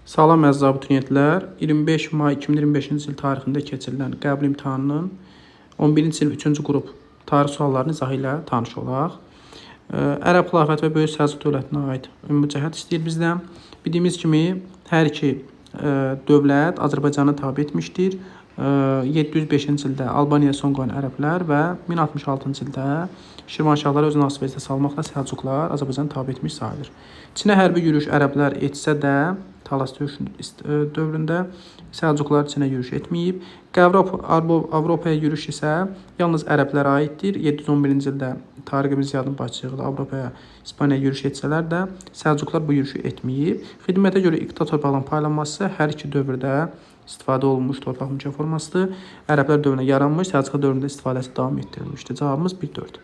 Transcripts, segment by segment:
Salam əziz abituriyentlər, 25 may 2025-ci il tarixində keçirilən qəbul imtahanının 11-ci sinif 3-cü qrup tarix suallarının izahı ilə tanış olaq. Ərəb xilafəti və Böyük Səlcuq dövlətinə aid ümumi cəhət istəyir bizdən. Bildiyimiz kimi hər iki dövlət Azərbaycanı tabe etmişdir. 705-ci ildə Albaniyaya son qoyan ərəblər və 1066-cı ildə Şirvanşahları öz nasibətində salmaqla Səlcuqlar Azərbaycanı tabe etmiş sayılır. Çinə hərbi yürüyüş ərəblər etsə də Talas dövründə Səlcuqlar Çinə yürüyüş etməyib. Qəbri Avropaya yürüyüş isə yalnız ərəblərə aiddir. 711-ci ildə Tariq ibn Ziyadın başçılığı Avropaya, İspaniyaya yürüyüş etsələr də Səlcuqlar bu yürüyüşü etməyib. Xidmətə görə iqta torpaqların paylanması hər iki dövrdə istifadə olunmuş torpaq mülkiyyət formasıdır. Ərəblər dövründə yaranmış, Səlcuqlar dövründə istifadəsi davam etdirilmişdir. Cavabımız 1-4.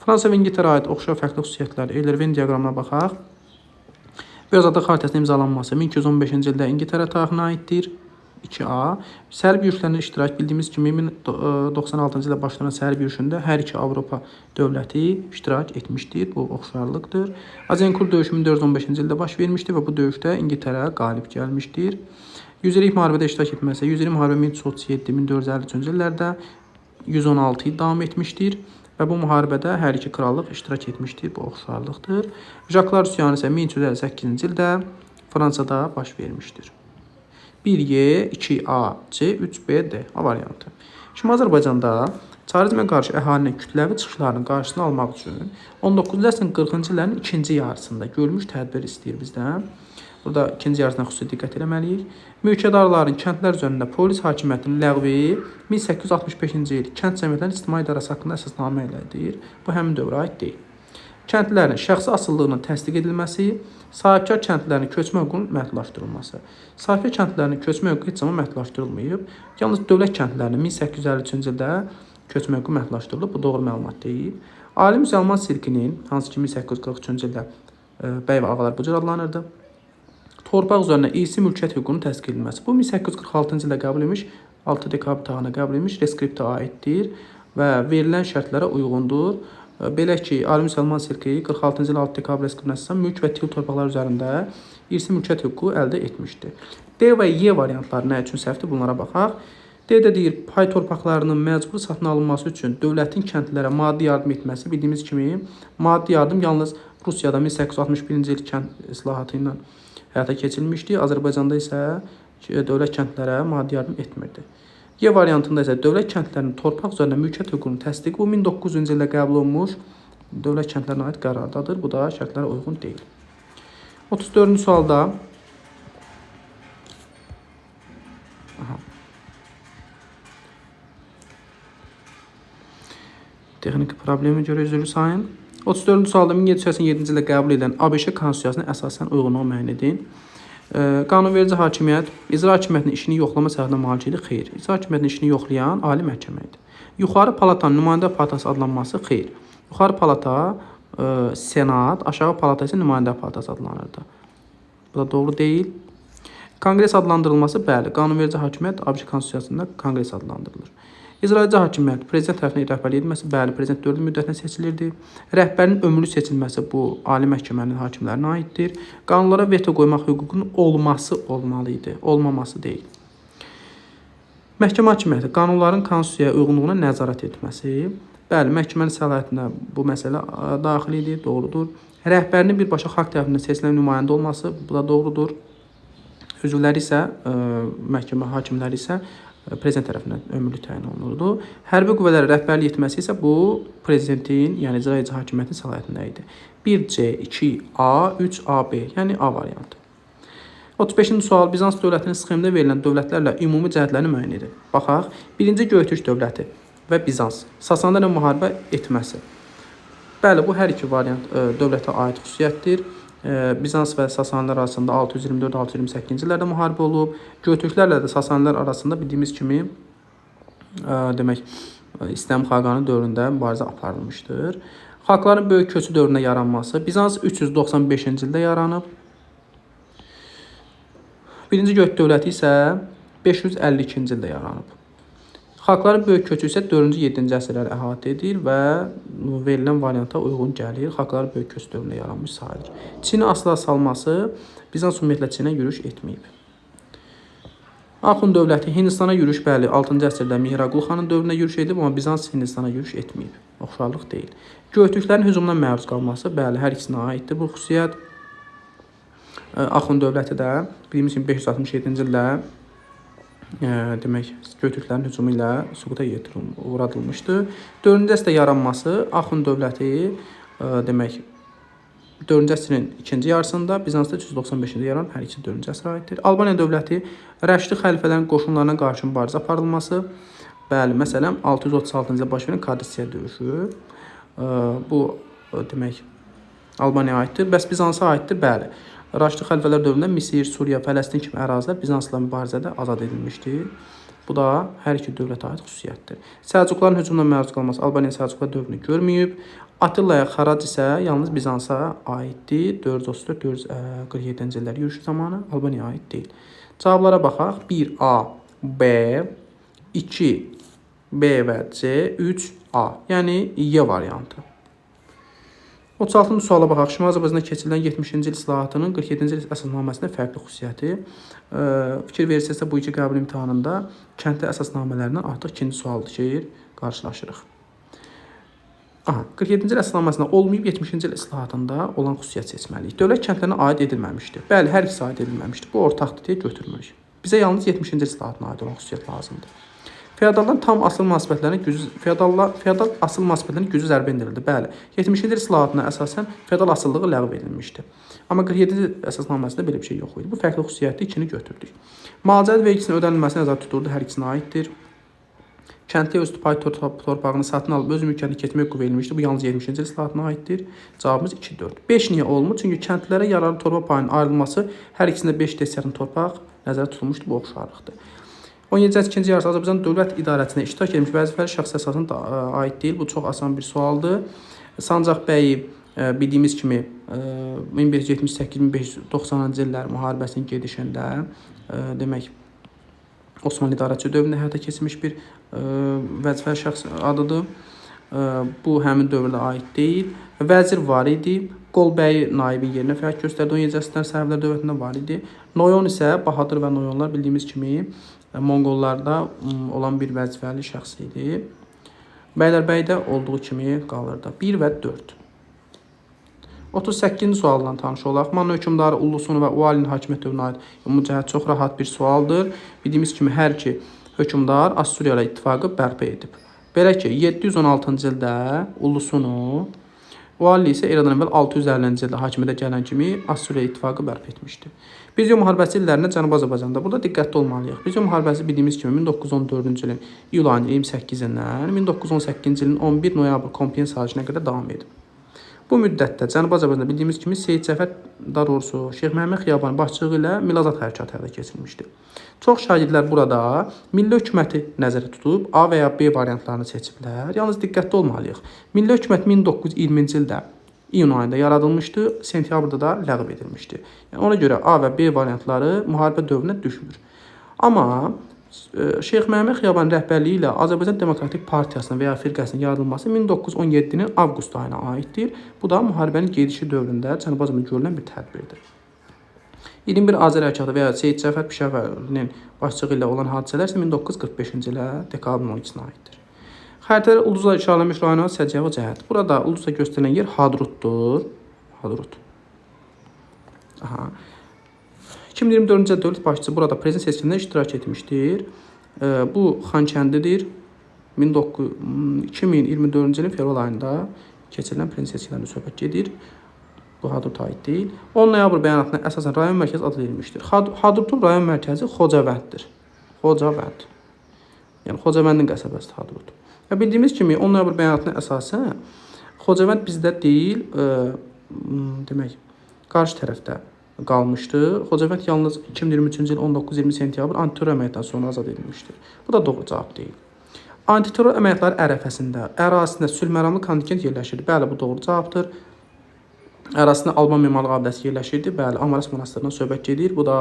Fransa və İngiltərəyə aid oxşar fərqli xüsusiyyətləri Eyler-Venn diaqramına baxaq. Azadlıq xəritəsinin imzalanması 1215-ci ildə İngiltərə tarixinə aiddir. 2A. Sərb yürüşlərində iştirak bildiyimiz kimi 1096-cı ildə başlanan sərb yürüşündə hər iki Avropa dövləti iştirak etmişdir. Bu oxşarlıqdır. Azincourt döyüşü 1415-ci ildə baş vermişdir və bu döyüşdə İngiltərə qalib gəlmişdir. 100 illik müharibədə iştirak etməsi 100 illik müharibə 1337-1453-cü illərdə 116 il davam etmişdir. Və bu müharibədə hər iki krallıq iştirak etmişdir. Bu oxşarlıqdır. Jaklar üsyanı isə 1358-ci ildə Fransada baş vermişdir. 1Y, 2A, C, 3B, D variantı. Şimdi Azərbaycanda çarizmə qarşı əhalinin kütləvi çıxışlarının qarşısını almaq üçün 19-cu əsrin 40-cı illərin ikinci yarısında görülmüş tədbir istəyir bizdən. Burada ikinci yarısına xüsusi diqqət eləməliyik. Mülkədarların kəndlər üzərində polis hakimiyyətinin ləğvi 1865-ci il kənd cəmiyyətlərinin ictimai idarəsi haqqında əsasnamə elədir. Bu həmin dövrə aid deyil. Kəndlərin şəxsi asıllığının təsdiq edilməsi, sahibkar kəndlərin köçmə hüququnun məhdudlaşdırılması. Sahibkar kəndlərinin köçmə hüququ heç zaman məhdudlaşdırılmayıb. Yalnız dövlət kəndlərinin 1853-cü ildə köçmə hüququ məhdudlaşdırılıb. Bu doğru məlumat deyil. Ali müsəlman sirkinin, hansı ki 1843-cü ildə bəy və ağalar bu cür adlanırdı, torpaq üzərinə irsi mülkiyyət hüququnun təsdiq edilməsi. Bu 1846-cı ildə qəbul edilmiş, 6 dekabr tarixinə qəbul edilmiş reskriptə aiddir və verilən şərtlərə uyğundur. Belə ki, Ali müsəlman sirki 46-cı il 6 dekabr reskriptinə əsasən mülk və til torpaqlar üzərində irsi mülkiyyət hüququ əldə etmişdir. D və Y variantları nə üçün səhvdir? Bunlara baxaq. D-də deyir, pay torpaqlarının məcburi satın alınması üçün dövlətin kəndlilərə maddi yardım etməsi. Bildiyimiz kimi, maddi yardım yalnız Rusiyada 1861-ci il kənd islahatı ilə həyata keçirilmişdi. Azərbaycanda isə dövlət kəndlərə maddi yardım etmirdi. Y variantında isə dövlət kəndlərinin torpaq üzərində mülkiyyət hüququnun təsdiqi bu 1900-cü ildə qəbul olunmuş dövlət kəndlərinə aid qərardadır. Bu da şərtlərə uyğun deyil. 34-cü sualda texniki problemi görə üzrlü sayın. 34-cü sualda 1787-ci ildə qəbul edilən ABŞ konstitusiyasına əsasən uyğunluğu müəyyən edin. Qanunverici hakimiyyət icra hakimiyyətinin işini yoxlama səlahiyyətinə malikdir? Xeyr. İcra hakimiyyətinin işini yoxlayan ali məhkəmə idi. Yuxarı palatanın nümayəndə palatası adlanması? Xeyr. Yuxarı palata senat, aşağı palata isə nümayəndə palatası adlanırdı. Bu da doğru deyil. Konqres adlandırılması? Bəli. Qanunverici hakimiyyət ABŞ konstitusiyasında konqres adlandırılır. İcraçı hakimiyyət prezident tərəfindən rəhbərlik edilməsi? Bəli, prezident 4 il müddətinə seçilirdi. Rəhbərin ömürlük seçilməsi bu ali məhkəmənin hakimlərinə aiddir. Qanunlara veto qoymaq hüququnun olması olmalıydı, olmaması deyil. Məhkəmə hakimiyyəti qanunların konstitusiyaya uyğunluğuna nəzarət etməsi. Bəli, məhkəmənin səlahiyyətinə bu məsələ daxil idi, doğrudur. Rəhbərinin birbaşa xalq tərəfindən seçilən nümayəndə olması, bu da doğrudur. Üzvləri isə, məhkəmə hakimləri isə prezident tərəfindən ömürlük təyin olunurdu. Hərbi qüvvələrə rəhbərlik etməsi isə bu prezidentin, yəni icra edici hakimiyyətin səlahiyyətində idi. 1C, 2A, 3AB, yəni A variantı. 35-ci sual Bizans dövlətinin sxemdə verilən dövlətlərlə ümumi cəhətlərini müəyyən edir. Baxaq, 1-ci Göytürk dövləti və Bizans Sasanlarla müharibə etməsi. Bəli, bu hər iki variant dövlətə aid xüsusiyyətdir. Bizans və Sasanilər arasında 624-628-ci illərdə müharibə olub. Göytürklərlə də Sasanilər arasında bildiyimiz kimi demək İslam xaqanı dövründə mübarizə aparılmışdır. Xalqların böyük köçü dövründə yaranması. Bizans 395-ci ildə yaranıb. 1-ci Göytürk dövləti isə 552-ci ildə yaranıb. Xalqların böyük köçü isə 4-cü 7-ci əsrləri əhatə edir və verilən varianta uyğun gəlir. Xalqların böyük köç dövründə yaranmış sayılır. Çini asıla salması Bizans ümumiyyətlə Çinə yürüş etməyib. Axund dövləti Hindistana yürüş, bəli, 6-cı əsrdə Mihraqul xanın dövründə yürüş edib, amma Bizans Hindistana yürüş etməyib. Oxşarlıq deyil. Göytürklərin hücumuna məruz qalması, bəli, hər ikisinə aiddir bu xüsusiyyət. Axund dövləti də bildiyimiz kimi 567-ci ildə demək, Göytürklərin hücumu ilə süquta uğradılmışdı. 4-cü əsrdə yaranması Axund dövləti demək 4-cü əsrin ikinci yarısında, Bizansda 395-ci yaranan hər ikisi 4-cü əsrə aiddir. Albaniya dövləti Rəşdi xəlifələrin qoşunlarına qarşı mübarizə aparılması, bəli, məsələn 636-cı ildə baş verən Kadisiya döyüşü. Bu demək Albaniyaya aiddir. Bəs Bizansa aiddir? Bəli. Rəşdi xəlifələr dövründə Misir, Suriya, Fələstin kimi ərazilər Bizansla mübarizədə azad edilmişdir. Bu da hər iki dövlətə aid xüsusiyyətdir. Səlcuqların hücumuna məruz qalması Albaniya Səlcuqlar dövrünü görməyib. Atillaya xarac isə yalnız Bizansa aiddir. 434-447-ci illər yürüşü zamanı Albaniyaya aid deyil. Cavablara baxaq. 1A, B, 2, B və C, 3A. Yəni Y variantı. 36-cı suala baxaq. Şimali Azərbaycanda keçirilən 70-ci il islahatının 47-ci il əsasnaməsində fərqli xüsusiyyəti. Fikir verirsinizsə bu iki qəbul imtahanında kəndli əsasnamələrindən artıq ikinci sualdır ki, qarşılaşırıq. 47-ci il əsasnaməsində olmayıb 70-ci il islahatında olan xüsusiyyət seçməliyik. Dövlət kəndlərinə aid edilməmişdir. Bəli, hər ikisi aid edilməmişdir. Bu ortaqdır deyə götürmürük. Bizə yalnız 70-ci il islahatına aid olan xüsusiyyət lazımdır. Feodaldan tam asıl feodal asıl münasibətlərin gücü zərbə endirildi. Bəli, 70-ci il islahatına əsasən feodal asıllığı ləğv edilmişdi. Amma 47-ci əsasnaməsində belə bir şey yox idi. Bu fərqli xüsusiyyətli ikini götürdük. Malcəd vergisinin ödənilməsi nəzərdə tutuldu, hər ikisinə aiddir. Kəndli öz pay torpağını satın alıb öz mülkiyyətini keçmək hüququ verilmişdi. Bu yalnız 70-ci il islahatına aiddir. Cavabımız 2-4. 5 niyə olmur? Çünki kəndlilərə yararlı torpaq payının ayrılması hər ikisində 5 desyatin torpaq nəzərdə tutulmuşdu. Bu oxşarlıqdır. 17-ci əsrin ikinci yarısı Azərbaycan dövlət idarəçində iştirak edilmiş vəzifəli şəxs əsasında aid deyil. Bu çox asan bir sualdır. Sancaq bəyi bildiyimiz kimi 1578-1590-cı illər müharibəsinin gedişində demək Osmanlı idarəçi dövründə həyata keçirmiş bir vəzifəli şəxs adıdır. Bu həmin dövrdə aid deyil. Vəzir var idi. Qolbəyi naibin yerinə fəaliyyət göstərdi. 17-ci əsrlər Səfəvilər dövlətində var idi. Noyon isə Bahadır və Noyonlar bildiyimiz kimi Monqollarda olan bir vəzifəli şəxs idi. Bəylərbəydə olduğu kimi qalırdı. 1 və 4. 38-ci sualla tanış olaq. Manna hökmdarı Ullusunu və Ualinin hakimiyyət dövrünə aid mücəhət çox rahat bir sualdır. Bildiyimiz kimi hər iki hökmdar Assuriya ilə ittifaqı bərpa edib. Belə ki, 716-cı ildə Ullusunu, Ualli isə eradan əvvəl 650-ci ildə hakimiyyətə gələn kimi Assuriya ittifaqı bərpa etmişdi. Bizyo müharibəsi illərində Cənubi Azərbaycanda burada diqqətli olmalıyıq. Bizyo müharibəsi bildiyimiz kimi 1914-cü ilin iyul ayının 28-dən 1918-ci ilin 11 noyabr Kompiyen sazişinə qədər davam edib. Bu müddətdə Cənubi Azərbaycanda bildiyimiz kimi Seyid Cəfər, daha doğrusu Şeyx Məhəmməd Xiyabanın başçılığı ilə Milazat hərəkatı həyata keçirilmişdir. Çox şagirdlər burada milli hökuməti nəzərdə tutub A və ya B variantlarını seçiblər. Yalnız diqqətli olmalıyıq. Milli hökumət 1920-ci ildə iyun ayında yaradılmışdı, sentyabrda da ləğv edilmişdi. Yəni ona görə A və B variantları müharibə dövrünə düşmür. Amma Şeyx Məhəmməd Xiyabanın rəhbərliyi ilə Azərbaycan Demokratik Partiyasının və ya firqəsinin yaradılması 1917-nin avqust ayına aiddir. Bu da müharibənin gedişi dövründə Cənubi Azərbaycanda görülən bir tədbirdir. 21 Azər hərəkatı və ya Seyid Cəfər Pişəvərinin başçılığı ilə olan hadisələr isə 1945-ci ilə dekabrın 12-sinə aiddir. Xəritədə ulduzla işarələnmiş rayonun səciyyəvi cəhət. Burada ulduzla göstərilən yer Hadrutdur. Hadrut. 2024-cü dövlət başçısı burada prezident seçkisində iştirak etmişdir. Bu Xankəndidir. 2024-cü ilin fevral ayında keçirilən prezident seçkilərində söhbət gedir. Bu Hadrut aid deyil. 10 noyabr bəyanatına əsasən rayon mərkəzi adı verilmişdir. Hadrutun rayon mərkəzi Xocavənddir. Xocavənd. Yəni Xocavəndin qəsəbəsidir Hadrut. Və bildiyimiz kimi 10 noyabr bəyanatına əsasən Xocavənd bizdə deyil, demək, qarşı tərəfdə qalmışdı. Xocavənd yalnız 2023-cü il 19-20 sentyabr antiterror əməliyyatından sonra azad edilmişdir. Bu da doğru cavab deyil. Antiterror əməliyyatları ərazisində sülhməramlı kontingent yerləşirdi. Bəli, bu doğru cavabdır. Ərazisində Alban memarlıq abidəsi yerləşirdi. Bəli, Amaras monastırından söhbət gedir. Bu da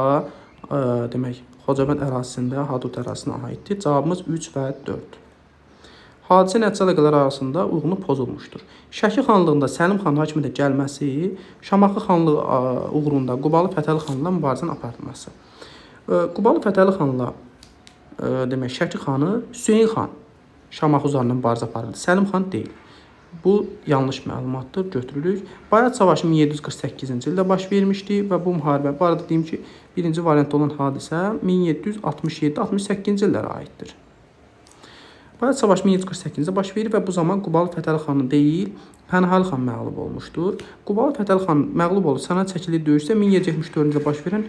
demək Xocavənd ərazisində Hadrut ərazisinə aiddir. Cavabımız 3 və 4. Hadisə nəticə əlaqələri arasında uyğunluq pozulmuşdur. Şəki xanlığında Səlim xan hakimiyyətə gəlməsi, Şamaxı xanlığı uğrunda Qubalı Fətəli xanla mübarizənin aparılması. Qubalı Fətəli xanla demək Şəki xanı Hüseyn xan Şamaxı üzərindən mübarizə aparırdı. Səlim xan deyil. Bu yanlış məlumatdır, götürülür. Bayat savaşı 1748-ci ildə baş vermişdi və bu müharibə, bu arada deyim ki, birinci variantda olan hadisə 1767-68-ci illərə aiddir. Bayat savaşı 1748-də baş verir və bu zaman Qubalı Fətəli xanı deyil, Pənahəli xan məğlub olmuşdur. Qubalı Fətəli xan məğlub olub, sənə çəkili döyüşdə 1774-cü baş verən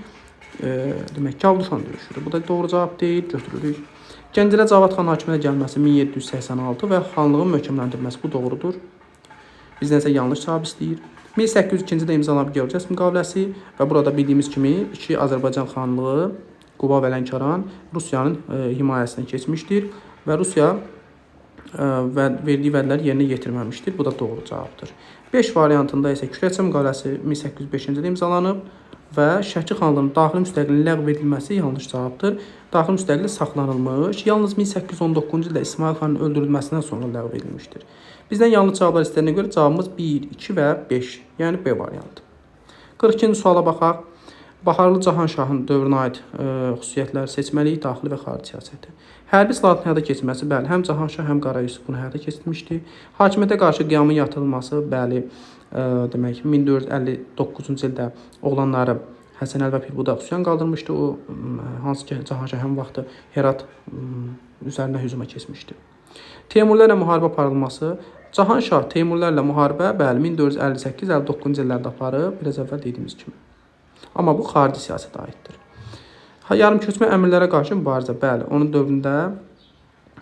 demək Gavduşan döyüşüdür. Bu da doğru cavab deyil, götürülür. Gəncədə Cavad xan hakimiyyətə gəlməsi 1786 və xanlığın möhkəmləndirilməsi bu doğrudur. Bizdən isə yanlış cavab istəyir. 1802-ci ildə imzalanıb Gəncə müqaviləsi və burada bildiyimiz kimi iki Azərbaycan xanlığı Quba və Lənkəran Rusiyanın himayəsinə keçmişdir və Rusiya verdiyi vədləri yerinə yetirməmişdir. Bu da doğru cavabdır. 5 variantında isə Kürəcə müqaviləsi 1805-ci ildə imzalanıb və Şəki xanlığının daxili müstəqilliyin ləğv edilməsi yanlış cavabdır. Daxili müstəqillik saxlanılmış, yalnız 1819-cu ildə İsmail xanın öldürülməsindən sonra ləğv edilmişdir. Bizdən yanlış cavablar istədiyinə görə cavabımız 1, 2 və 5, yəni B variantı. 42-ci suala baxaq. Baharlı Cahanşahın dövrünə aid xüsusiyyətləri seçməliyik, daxili və xarici siyasəti. Hərbi islahatın həyata keçirilməsi, bəli, həm Cahanşah, həm Qara Yusif bunu həyata keçirmişdi. Hakimiyyətə qarşı qiyamın yatırılması, bəli, demək 1459-cu ildə oğlanları Həsən Əli və Pirbuda üsyan qaldırmışdı. O hansı ki Cahanşah həm vaxtı Herat üzərinə hücuma keçmişdi. Teymurilərlə müharibə aparılması. Cahanşah Teymurilərlə müharibə, bəli, 1458-59-cu illərdə aparıb, biraz əvvəl dediyimiz kimi. Amma bu xarici siyasətə aiddir. Yarımköçmə əmirlərə qarşı mübarizə, bəli, onun dövründə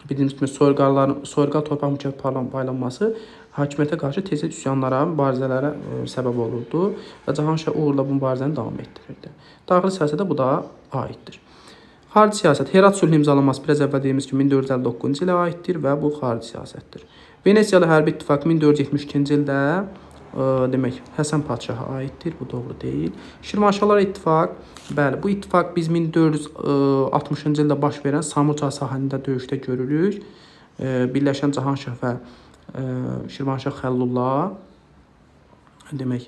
bildiyimiz kimi soyurqal torpaq mülkiyyəti paylanması hakimiyyətə qarşı tez üsyanlara, mübarizələrə səbəb olurdu və Cahanşah uğurla bu mübarizəni davam etdirirdi. Daxili siyasətə bu da aiddir. Xarici siyasət, Herat sülhünün imzalanması biraz əvvəl dediyimiz kimi 1459-cu ilə aiddir və bu xarici siyasətdir. Venesiyalı hərbi ittifaq 1472-ci ildə demək Həsən Padşaha aiddir, bu doğru deyil. Şirvanşahlar ittifaq, bəli, bu ittifaq biz 1460-cı ildə baş verən Samurçay sahəsində döyüşdə görürük. Birləşən Cahanşah və Şirvanşah Xəllullah demək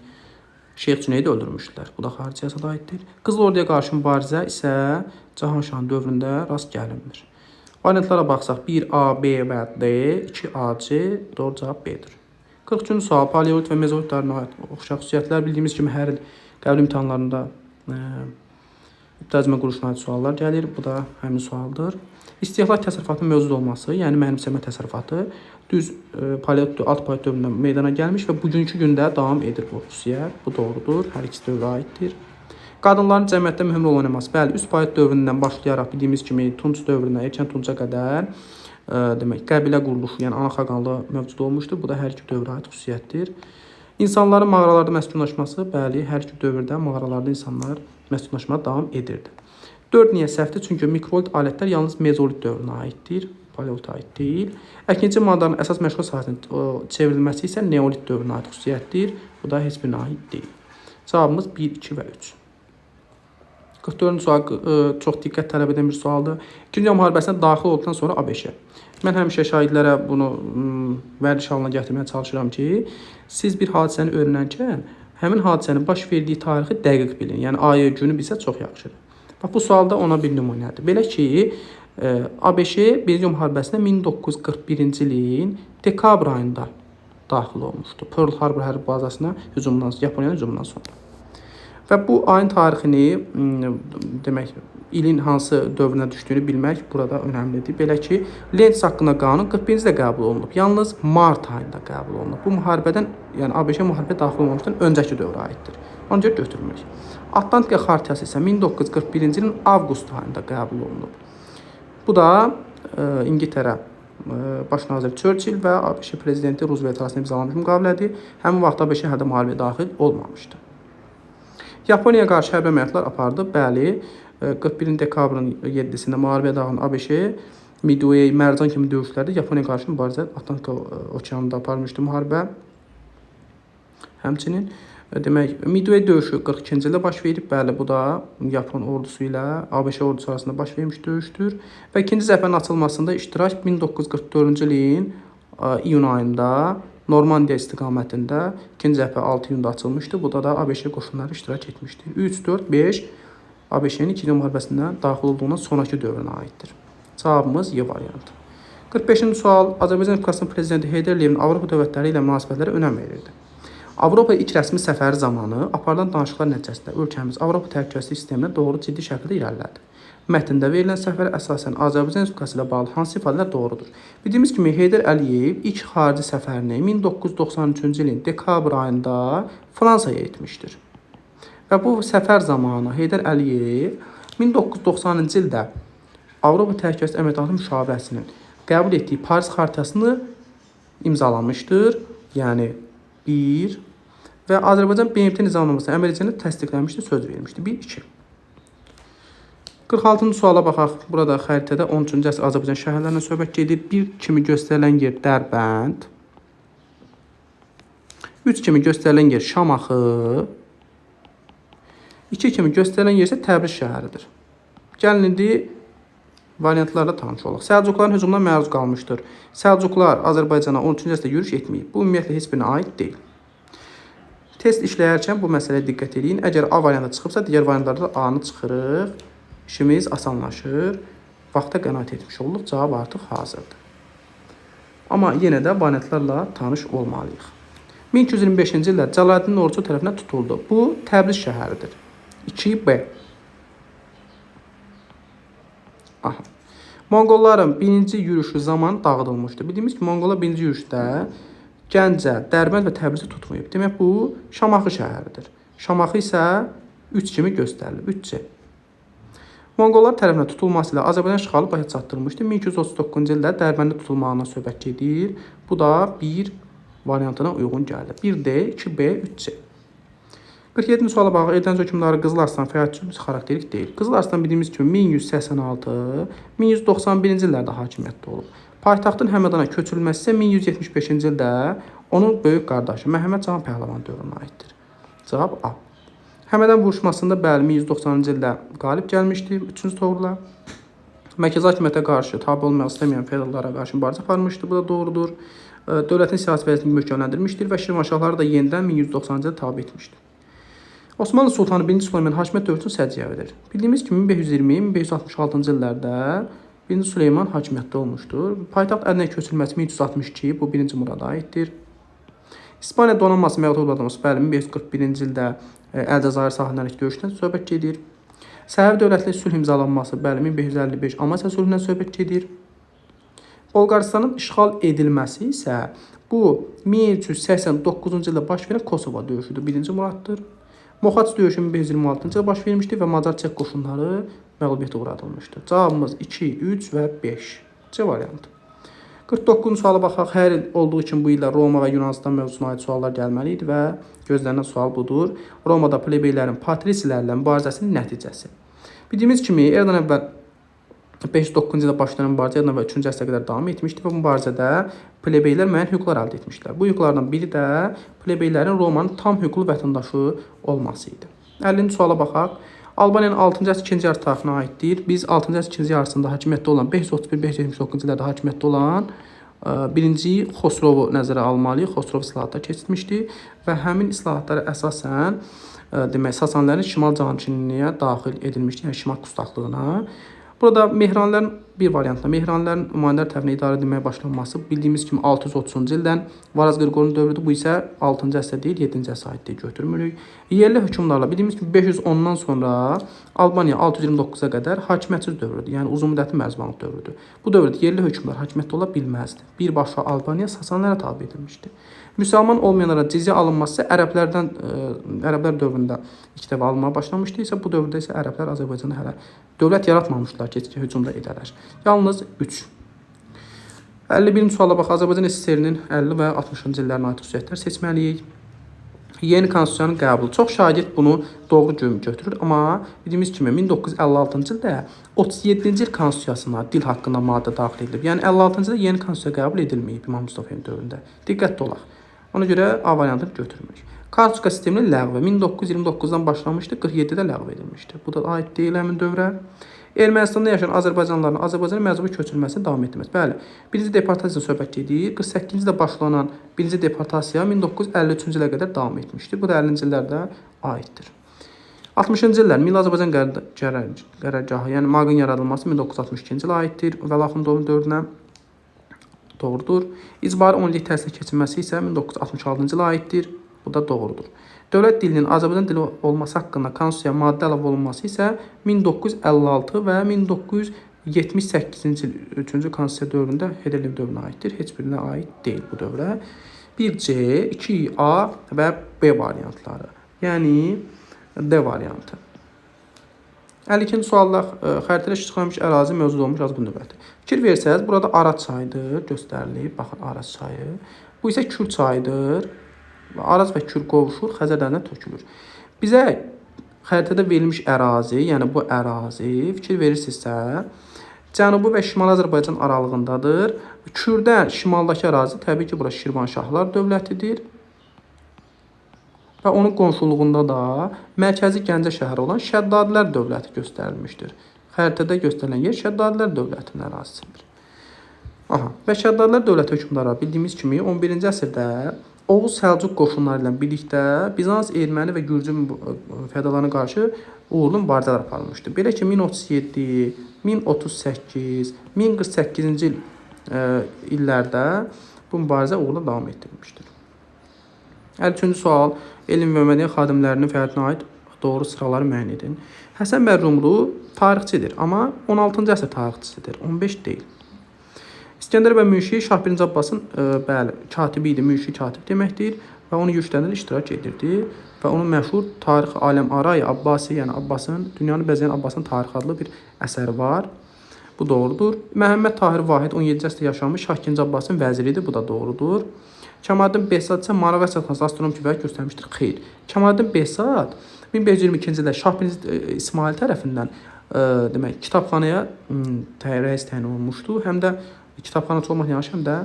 Şeyx Cüneydi öldürmüşdülər. Bu da xarici siyasətə aiddir. Qızıl Orduya qarşı mübarizə isə Cahanşahın dövründə rast gəlinmir. Variantlara baxsaq 1A, B və D, 2A, C, doğru cavab B-dir. 43-cü sual, paleolit və mezolit dövrünə aid oxşar xüsusiyyətlər. Bildiyimiz kimi hər il qəbul imtahanlarında İbtidai quruluşuna aid suallar gəlir. Bu da həmin sualdır. İstehlak təsərrüfatının mövcud olması, yəni mənimsəmə təsərrüfatı düz paleolit alt paleolit dövründə meydana gəlmiş və bugünkü gündə davam edir bu xüsusiyyət. Bu doğrudur, hər ikisi dövrə aiddir. Qadınların cəmiyyətdə mühüm rol oynaması, bəli, üst paleolit dövründən başlayaraq bildiyimiz kimi Tunc dövrünə, erkən Tunca qədər demək qəbilə quruluşu, yəni ana xaqanlığı mövcud olmuşdur. Bu da hər iki dövrə aid xüsusiyyətdir. İnsanların mağaralarda məskunlaşması, bəli, hər iki dövrdə mağaralarda insanlar məskunlaşmağa davam edirdi. 4 niyə səhvdir? Çünki mikrolit alətlər yalnız mezolit dövrünə aiddir, paleolit aid deyil. Əkinçi malların əsas məşğul sahəsinin çevrilməsi isə neolit dövrünə aid xüsusiyyətdir. Bu da heç birinə aid deyil. Cavabımız 1, 2 və 3. 44-cü sual çox diqqət tələb edən bir sualdır. İkinci Dünya müharibəsinə daxil olduqdan sonra ABŞ. Mən həmişə şahidlərə bunu vərdiş halına gətirməyə çalışıram ki, siz bir hadisəni öyrənərkən həmin hadisənin baş verdiyi tarixi dəqiq bilin. Yəni ayı, günü bilsə çox yaxşıdır. Bax bu sualda ona bir nümunədir. Belə ki, ABŞ Birinci Dünya müharibəsinə 1941-ci ilin dekabr ayında daxil olmuşdu. Pearl Harbor hərbi bazasına Yaponiyanın hücumundan sonra. Və bu ayın tarixini demək ilin hansı dövrünə düşdüyünü bilmək burada önəmlidir. Belə ki, Lens haqqında qanun 41-ci ildə qəbul olunub. Yalnız mart ayında qəbul olunub. Bu müharibədən, yəni ABŞ müharibəyə daxil olmamışdan öncəki dövrə aiddir. Ona görə götürülmür. Atlantika xaritəsi isə 1941-ci ilin avqust ayında qəbul olunub. Bu da İngiltərə Baş naziri Churchill və ABŞ prezidenti Roosevelt arasında imzalanmış müqavilədir. Həmin vaxt ABŞ hərbi müharibəyə daxil olmamışdı. Yaponiyaya qarşı hərbi əməliyyatlar apardı. Bəli, 41 dekabrın 7-sində müharibəyə daxil ABŞ Midway, Mərcan kimi döyüşlərdə Yaponiyaya qarşı mübarizə Atlantika okeanında aparmışdı müharibə. Həmçinin Demək, Midway döyüşü 42-ci ildə baş verib. Bəli, bu da Yapon ordusu ilə ABŞ ordusu arasında baş vermiş döyüşdür. Və ikinci zəfərin açılmasında iştirak 1944-cü ilin iyun ayında Normandiya istiqamətində ikinci zəfər 6 iyunda açılmışdı. Burada da ABŞ qoşunları iştirak etmişdir. 3, 4, 5 ABŞ-nin 2 Dünya müharibəsində daxil olduğundan sonraki dövrünə aiddir. Cavabımız Y variantı. 45-ci sual. Azərbaycan Respublikasının prezidenti Heydər Əliyevin Avropa dövlətləri ilə münasibətlərə önəm verirdi. Avropa ilk rəsmi səfəri zamanı aparılan danışıqlar nəticəsində ölkəmiz Avropa təhlükəsizlik sisteminə doğru ciddi şəkildə irəlilədi. Mətndə verilən səfərə əsasən Azərbaycan Respublikası ilə bağlı hansı ifadələr doğrudur? Bildiyimiz kimi Heydər Əliyev ilk xarici səfərini 1993-cü ilin dekabr ayında Fransaya etmişdir. Və bu səfər zamanı Heydər Əliyev 1990-cı ildə Avropa Təhlükəsizlik Əməkdaşlığı Müşavirəsinin qəbul etdiyi Paris xəritəsini imzalamışdır. Yəni 1 və Azərbaycan BMT nizamnamasını əmələcəyini təsdiqlənmişdir, söz vermişdir. 1, 2. 46-cı suala baxaq. Burada xəritədə 13-cü əsr Azərbaycan şəhərlərindən söhbət gedir. 1 kimi göstərilən yer Dərbənd. 3 kimi göstərilən yer Şamaxı. 2 kimi göstərilən yer isə Təbriz şəhəridir. Gəlin indi variantlarla tanış olaq. Səlcuqların hücumuna məruz qalmışdır. Səlcuqlar Azərbaycana 13-cü əsrdə yürüş etməyib. Bu ümumiyyətlə heç birinə aid deyil. Test işləyərkən bu məsələyə diqqət edin. Əgər A variantı çıxıbsa, digər variantlarda A-nı çıxırıq. İşimiz asanlaşır. Vaxta qənaət etmiş olduq. Cavab artıq hazırdır. Amma yenə də variantlarla tanış olmalıyıq. 1225-ci ildə Cəlaləddin Orucu tərəfindən tutuldu. Bu Təbriz şəhəridir. 2B. Aha. Monqolların birinci yürüşü zaman dağıdılmışdı. Bildiyimiz ki, Monqollar birinci yürüşdə Gəncə, Dərbənd və Təbrizi tutmayıb. Demək, bu Şamaxı şəhəridir. Şamaxı isə 3 kimi göstərilir. 3C. Monqollar tərəfindən tutulması ilə Azərbaycan işğalı başa çatdırılmışdı. 1239-cu ildə Dərbəndə tutulmağına söhbət gedir. Bu da 1 variantına uyğun gəlir. 1D, 2B, 3C. 47-ci suala baxaq. Eldəniz hökmdarı Qızıl Arslan fəaliyyətçi xarakterik deyil. Qızıl Arslan bildiyimiz kimi 1186-1191-ci illərdə hakimiyyətdə olub. Paytaxtın Həmədana köçürülməsi isə 1175-ci ildə onun böyük qardaşı Məhəmməd Cahan Pəhləvan dövrünə aiddir. Cavab A. Həmədan vuruşmasında bəli 1190-cı ildə qalib gəlmişdi. 3-cü doğrular. Mərkəzi hakimiyyətə qarşı tabe olmaq istəməyən feodallara qarşı mübarizə aparmışdı. Bu da doğrudur. Dövlətin siyasi vəziyyətini möhkəmləndirmişdir və Şirvanşahları da yenidən 1190-cı ildə tabe etmişdir. Osmanlı Sultanı 1. Süleyman hakimiyyət dövrünün səciyəvidir. Bildiyimiz kimi 1520-1566-cı illərdə 1. Süleyman hakimiyyətdə olmuşdur. Paytaxt əlinə köçürülməsi 1362, bu 1. Murada aiddir. İspaniya donanması məğlub edilməsi bəli 1541-ci ildə Əlcəzair sahillərindəki döyüşdən söhbət gedir. Səfəvi dövlətlə sülh imzalanması bəli 1555 Amasya sülhündən söhbət gedir. Bolqarıstanın işğal edilməsi isə bu 1389-cu ildə baş verən Kosova döyüşüdür. 1. Muraddır. Moxaç döyüşü 1526-cı ildə baş vermişdi və Macar-Çek qoşunları məğlubiyyətə uğradılmışdı. Cavabımız 2, 3 və 5. C variantı. 49-cu suala baxaq. Hər il olduğu üçün bu ildə Roma və Yunanistan mövzusuna aid suallar gəlməli idi və gözlənilən sual budur. Romada plebeylərin patrisilərlə mübarizəsinin nəticəsi. Bildiyimiz kimi eradan əvvəl 509-cu ildə başlayan mübarizə eradan əvvəl 3-cü əsrə qədər davam etmişdi və bu mübarizədə plebeylər müəyyən hüquqlar əldə etmişdilər. Bu hüquqlardan biri də plebeylərin Romanın tam hüquqlu vətəndaşı olması idi. 50-ci suala baxaq. Albaniyanın 6-cı əsr 2-ci yarı tarixinə aiddir. Biz 6-cı əsr 2-ci yarısında hakimiyyətdə olan 531-579-cu illərdə hakimiyyətdə olan 1-ci Xosrovu nəzərə almalıyıq. Xosrov islahatlar keçirmişdi və həmin islahatlara əsasən demək Sasanların şimal caniçinliyə daxil edilmişdi, yəni şimal qustaqlığına. Burada Mehranlərin bir variantla Mehranlərin nümayəndələr tərəfindən idarə edilməyə başlanması bildiyimiz kimi 630-cu ildən Varaz Qırqorun dövrüdür. Bu isə 6-cı əsr deyil, 7-ci əsr aiddir, götürmürük. Yerli hökmdarlar bildiyimiz kimi 510-dan sonra Albaniya 629-a qədər hakimiyyətsiz dövrüdür. Yəni uzunmüddətli mərzbanlıq dövrüdür. Bu dövrdə yerli hökmdar hakimiyyətdə ola bilməzdi. Birbaşa Albaniya Sasanlara tabe edilmişdi. Müsəlman olmayanlara cizyə alınması isə ərəblər dövründə ilk dəfə alınmağa başlamışdı isə bu dövrdə isə ərəblər Azərbaycanda hələ dövlət yaratmamışdılar ki, hücumda edələr. Yalnız 3. 51-ci suala bax, Azərbaycan SSR-nin 50 və 60-cı illərinə aid xüsusiyyətlər seçməliyik. Yeni konstitusiyanın qəbulu. Çox şagird bunu doğru götürür, amma bildiyimiz kimi 1956-cı ildə 37-ci il konstitusiyasına dil haqqında maddə daxil edilib. Yəni 56-cı ildə yeni konstitusiya qəbul edilməyib İmam Mustafa'nın dövründə. Diqqətli olaq. Ona görə A variantını götürmürük. Karçuka sisteminin ləğvi 1929-dan başlamışdı, 47-də ləğv edilmişdi. Bu da aid deyil həmin dövrə. Ermənistanda yaşayan Azərbaycanlıların Azərbaycana məcburi köçürülməsini davam etdirməsi. Bəli, birinci deportasiya söhbət gedir. 48-ci ildə başlanan birinci deportasiya 1953-cü ilə qədər davam etmişdir. Bu da 50-ci illərdə aiddir. 60-cı illər Milli Azərbaycan qərargahı, yəni MAQ-ın yaradılması 1962-ci ilə aiddir və Laxundovun dövrünə doğrudur. İcbari 10 illik təhsil keçirilməsi isə 1966-cı ilə aiddir. Bu da doğrudur. Dövlət dilinin Azərbaycan dili olması haqqında konstitusiyaya maddə əlavə olunması isə 1956 və 1978-ci il 3-cü konstitusiya dövründə Heydər dövrünə aiddir. Heç birinə aid deyil bu dövrə. 1C, 2A və B variantları. Yəni D variantı. 52-ci sualda xəritədə işlənmiş ərazi mövcud olmuş Azərbaycan dövləti. Fikir versəz, burada Araz çayıdır, göstərilib. Baxın, Araz çayı. Bu isə Kür çayıdır. Araz və Kür qovuşur, Xəzər dənizinə tökülür. Bizə xəritədə verilmiş ərazi, yəni bu ərazi, fikir verirsinizsə, Cənubi və Şimali Azərbaycan aralığındadır. Kürdən şimaldakı ərazi təbii ki, burası Şirvanşahlar dövlətidir. Və onun qonşuluğunda da mərkəzi Gəncə şəhəri olan Şəddadilər dövləti göstərilmişdir. Xəritədə göstərilən yer Şəddadilər dövlətinin ərazisidir. Və Şəddadilər dövləti hökmdarları bildiyimiz kimi 11-ci əsrdə Oğuz Səlcuq qoşunları ilə birlikdə Bizans, Erməni və Gürcü feodallarına qarşı uğurlu mübarizələr aparılmışdı. Belə ki, 1037, 1038, 1048-ci illərdə bu mübarizə uğurla davam etdirilmişdir. 53-cü sual. Elm və mədəniyyət xadimlərinin fəaliyyətinə aid doğru sıraları müəyyən edin. Həsən bəy Rumlu tarixçidir, amma 16-cı əsr tarixçisidir, 15 deyil. İskəndər bəy Münşi Şah 1. Abbasın katibi idi, Münşi katib deməkdir və onu yürüşlərində iştirak edirdi və onun məşhur Tarix Aləm Aray Abbasi, yəni Abbasın, dünyanı bəzəyən Abbasın tarixi adlı bir əsəri var. Bu doğrudur. Məhəmməd Tahir Vahid 17-ci əsrdə yaşamış Şah 2. Abbasın vəziridir, bu da doğrudur. Kəmaləddin Behzad isə Maraq Əsəbxanası astronom kimi göstərmişdir. Xeyr. Kəmaləddin Behzad 1522-ci ildə Şah 1. İsmail tərəfindən demək, kitabxanaya rəis təyin olunmuşdu. Həm də kitabxanaçı olmaq yanlış, həm də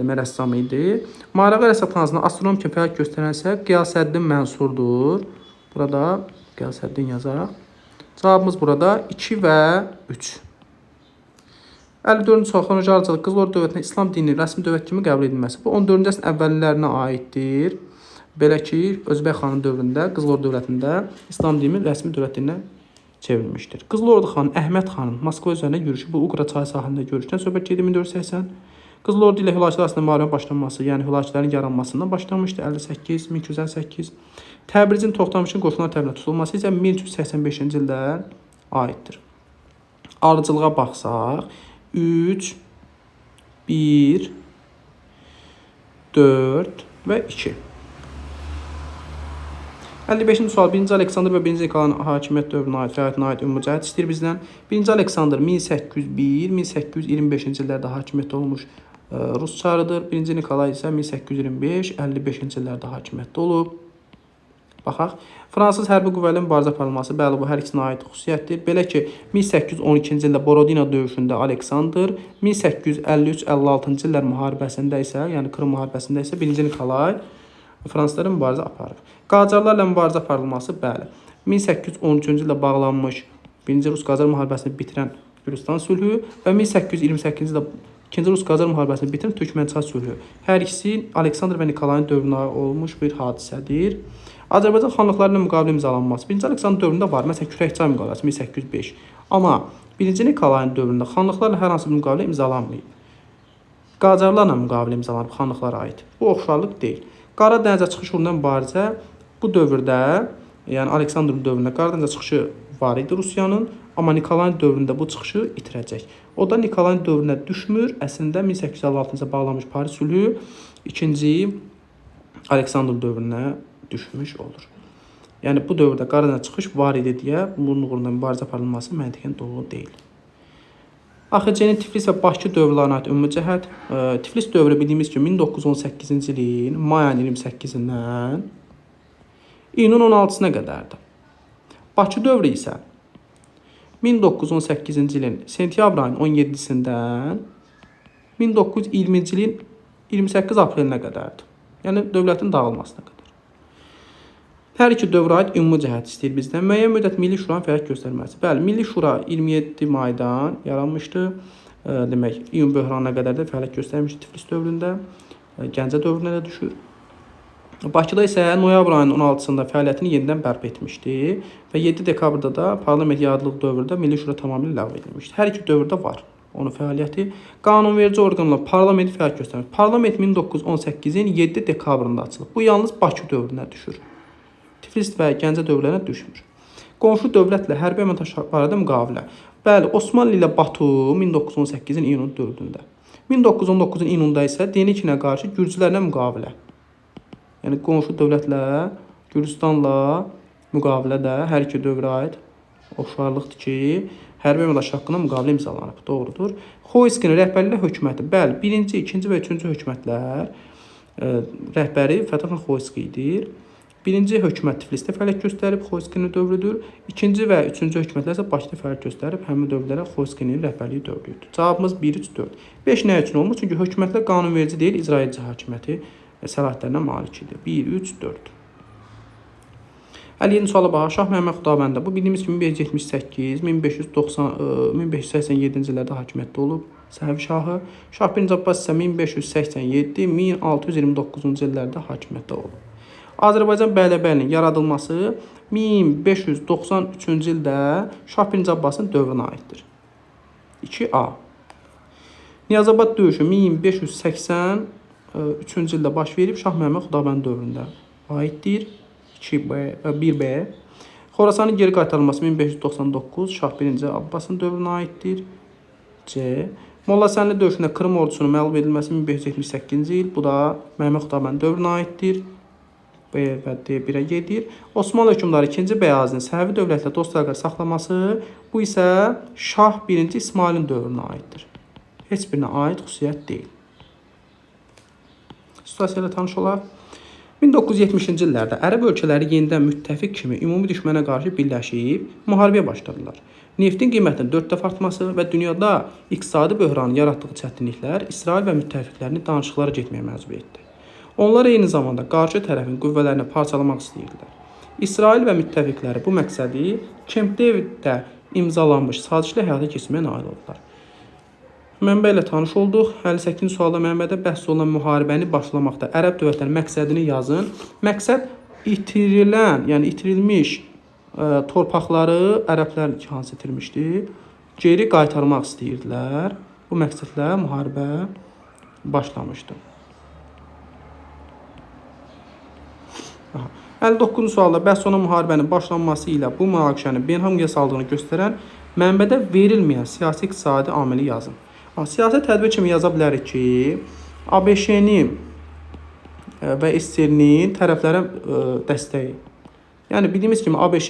demək, rəssam idi. Maraq Əsəbxanasında astronom kimi fəaliyyət göstərən isə Qiyasəddin Mənsurdur. Burada Qiyasəddin yazaraq. Cavabımız burada 2 və 3. 54-cü sual. Xanıcı Arıcılıq Qızıl Ordu dövlətinə İslam dininin rəsmi dövlət kimi qəbul edilməsi. Bu 14-cü əsrin əvvəllərinə aiddir. Belə ki, Özbək xanın dövründə Qızıl Ordu dövlətində İslam dininin rəsmi dövlətinə çevrilmişdir. Qızıl Ordu xanı Əhməd xanın Moskva üzərində yürüşü, bu Uqra çayı sahilində görüşdən söhbət gedir 1480. Qızıl Ordu ilə Hülakülər arasında müharibənin başlanması, yəni Hülakülərin yaranmasından başlamışdı 58, 1258. Təbrizin Toxtamışın qoşunlar tərəfindən tutulması isə 1385-ci ildə aiddir. Arıcılığa baxsaq, 3, 1, 4 və 2. 55-ci sual. 1-ci Aleksandr və 1-ci Nikolayın hakimiyyət dövrünə aid, fəaliyyətinə aid ümumi cəhət istəyir bizdən. 1-ci Aleksandr 1801-1825-ci illərdə hakimiyyətdə olmuş Rus çarıdır. 1-ci Nikolay isə 1825-55-ci illərdə hakimiyyətdə olub. Baxaq. Fransız hərbi qüvvəli mübarizə aparılması, bəli, bu hər ikisinə aid xüsusiyyətdir. Belə ki, 1812-ci ildə Borodina döyüşündə Aleksandr, 1853-56-cı illər müharibəsində isə, yəni Krım müharibəsində isə 1-ci Nikolay fransızlara mübarizə aparıb. Qacarlarla mübarizə aparılması, bəli, 1813-cü ildə bağlanmış 1-ci Rus-Qacar müharibəsini bitirən Gürcistan sülhü və 1828-ci ildə 2-ci Rus-Qacar müharibəsini bitirən Türkmənçay sülhü. Hər ikisi Aleksandr və Nikolayın dövrünə olmuş bir hadisədir. Azərbaycan xanlıqlarıyla müqavilə imzalanması 1-ci Aleksandr dövründə var. Məsələn, Kürəkçay müqaviləsi 1805. Amma 1-ci Nikolayın dövründə xanlıqlarla hər hansı bir müqavilə imzalanmayıb. Qacarlarla müqavilə imzalanıb xanlıqlara aid. Bu oxşarlıq deyil. Qara dənizə çıxış uğrunda mübarizə bu dövrdə, yəni Aleksandr dövründə Qara dənizə çıxışı var idi Rusiyanın, amma Nikolayın dövründə bu çıxışı itirəcək. O da Nikolayın dövrünə düşmür. Əslində 1856-cı bağlanmış Paris sülhü 2-ci Aleksandr dövrünə düşmüş olur. Yəni bu dövrdə Qara dənizə çıxış var idi deyə bunun uğrunda mübarizə aparılması məntiqən doğru deyil. AXC-nin Tiflis və Bakı dövrlərinə aid ümumi cəhət. Tiflis dövrü bildiyimiz kimi 1918-ci ilin may ayının 28-dən iyunun 16-sına qədərdir. Bakı dövrü isə 1918-ci ilin sentyabr ayının 17-sindən 1920-ci ilin 28 aprelinə qədərdir. Yəni dövlətin dağılmasına qədər. Hər iki dövrə aid ümumi cəhət istəyir bizdən. Müəyyən müddət Milli Şuranın fəaliyyət göstərməsi. Bəli, Milli Şura 27 maydan yaranmışdı. Demək, iyun böhranına qədər də fəaliyyət göstərmişdi Tiflis dövründə. Gəncə dövrünə də düşür. Bakıda isə noyabr ayının 16-sında fəaliyyətini yenidən bərpa etmişdi və 7 dekabrda da parlament yaradıcılıq dövründə Milli Şura tamamilə ləğv edilmişdi. Hər iki dövrdə var onun fəaliyyəti. Qanunverici orqanla parlamenti fəaliyyət göstərmiş. Parlament 1918-in 7 dekabrında açılıb. Bu yalnız Bakı dövrünə düşür. Tiflis və Gəncə dövrlərinə düşmür. Qonşu dövlətlə hərbi əməkdaşlıq barədə müqavilə. Bəli, Osmanlı ilə Batum 1918-in iyunun 4-də. 1919-un iyununda isə Denikinə qarşı Gürcülərlə müqavilə. Yəni qonşu dövlətlə, Gürcüstanla müqavilə də hər iki dövrə aid oxşarlıqdır ki, hərbi əməkdaşlıq haqqında müqavilə imzalanıb. Doğrudur. Xoyskinin rəhbərliyi hökuməti. Bəli, 1-ci, 2-ci və 3-cü hökumətlər rəhbəri Fətəxan Xoyskidir. 1-ci hökumət Tiflisdə fəaliyyət göstərib, Xoyskinin dövrüdür. 2-ci və 3-cü hökumətlər isə Bakıda fəaliyyət göstərib, həmin dövrlərə Xoyskinin rəhbərliyi dövrüdür. Cavabımız 1, 3, 4. 5 nə üçün olmur? Çünki hökumətlər qanunverici deyil, icraedici hakimiyyəti səlahiyyətlərinə malik idi. 1, 3, 4. 57-ci suala baxaq. Şah Məhəmməd Xudabəndə. Bu bildiyimiz kimi 1578, 1587-ci illərdə hakimiyyətdə olub. Səfəvi şahı. Şah 1. Abbas isə 1587, 1629-cu illərdə hakimiyyətdə olub. Azərbaycan Bəyləbəyinin yaradılması 1593-cü ildə Şah 1. Abbasın dövrünə aiddir. 2A. Niyazabad döyüşü 1583-cü ildə baş verib Şah Məhəmməd Xudabənd dövründə aiddir. 1B. Xorasanın geri qaytarılması 1599 Şah 1. Abbasın dövrünə aiddir. C. Molla Səmli döyüşündə Krım ordusunun məğlub edilməsi 1578-ci il. Bu da Məhəmməd Xudabənd dövrünə aiddir. B və D 1-ə gedir. Osmanlı hökmdarı 2-ci Bəyazinin Səfəvi dövlətlə dost əlaqə saxlaması, bu isə Şah 1. İsmailin dövrünə aiddir. Heç birinə aid xüsusiyyət deyil. Situasiya ilə tanış olaq. 1970-ci illərdə ərəb ölkələri yenidən müttəfiq kimi ümumi düşmənə qarşı birləşib müharibəyə başladılar. Neftin qiymətinin 4 dəfə artması və dünyada iqtisadi böhranın yaratdığı çətinliklər İsrail və müttəfiqlərini danışıqlara getməyə məcbur etdi. Onlar eyni zamanda qarşı tərəfin qüvvələrini parçalamaq istəyirdilər. İsrail və müttəfiqləri bu məqsədi Camp Daviddə imzalanmış sazişlə həyata keçirməyə nail oldular. Mənbə ilə tanış olduq. 58-ci sualda mənbədə bəhs olunan müharibəni başlamaqda ərəb dövlətlərinin məqsədini yazın. Məqsəd itirilən, yəni itirilmiş torpaqları ərəblər hansı itirmişdi, geri qaytarmaq istəyirdilər. Bu məqsədlə müharibə başlamışdı. 59-cu sualda bəhs olunan müharibənin başlanması ilə bu münaqişənin beynəlxalq saldığını göstərən mənbədə verilməyən siyasi iqtisadi amili yazın. Siyasi tədbir kimi yaza bilərik ki, ABŞ-nin və SSR-nin tərəflərə dəstəyi. Yəni, bildiyimiz kimi ABŞ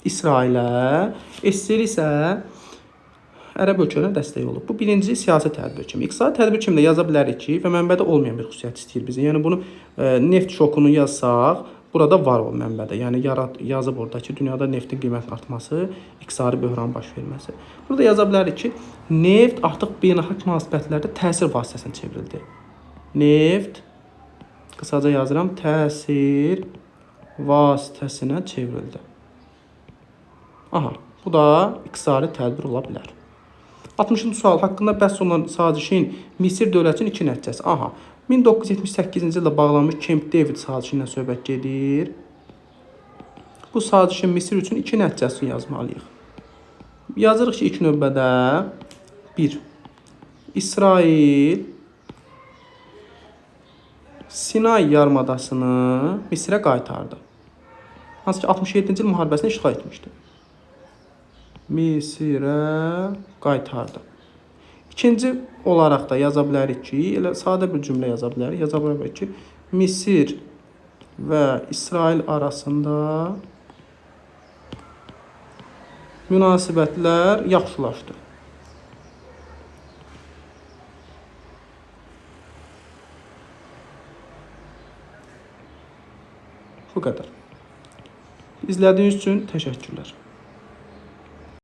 İsrailə, SSR isə ərəb ölkələrinə dəstək olub. Bu birinci siyasi tədbir kimi. İqtisadi tədbir kimi də yaza bilərik ki, və mənbədə olmayan bir xüsusiyyət istəyir bizi. Yəni, bunu neft şokunu yazsaq, burada var o mənbədə. Yəni, yazıb orada ki, dünyada neftin qiymətinin artması, iqtisadi böhran baş verməsi. Burada yaza bilərik ki, neft artıq beynəlxalq münasibətlərdə təsir vasitəsinə çevrildi. Neft, qısaca yazıram, təsir vasitəsinə çevrildi. Aha, bu da iqtisadi tədbir ola bilər. 60-cı sual haqqında bəhs olunan sazişin Misir dövlətinin 2 nəticəsi. Aha, 1978-ci ildə bağlanmış Camp David sazişi ilə söhbət gedir. Bu sazişin Misir üçün 2 nəticəsini yazmalıyıq. Yazırıq ki, ilk növbədə 1. İsrail Sinay yarımadasını Misirə qaytardı. Hansı ki, 67-ci il müharibəsini işğal etmişdi. Misirə qaytardı. İkinci olaraq da yaza bilərik ki, elə sadə bir cümlə yaza bilərik. Yaza bilərik ki, Misir və İsrail arasında münasibətlər yaxşılaşdı. Bu qədər. İzlədiyiniz üçün təşəkkürlər.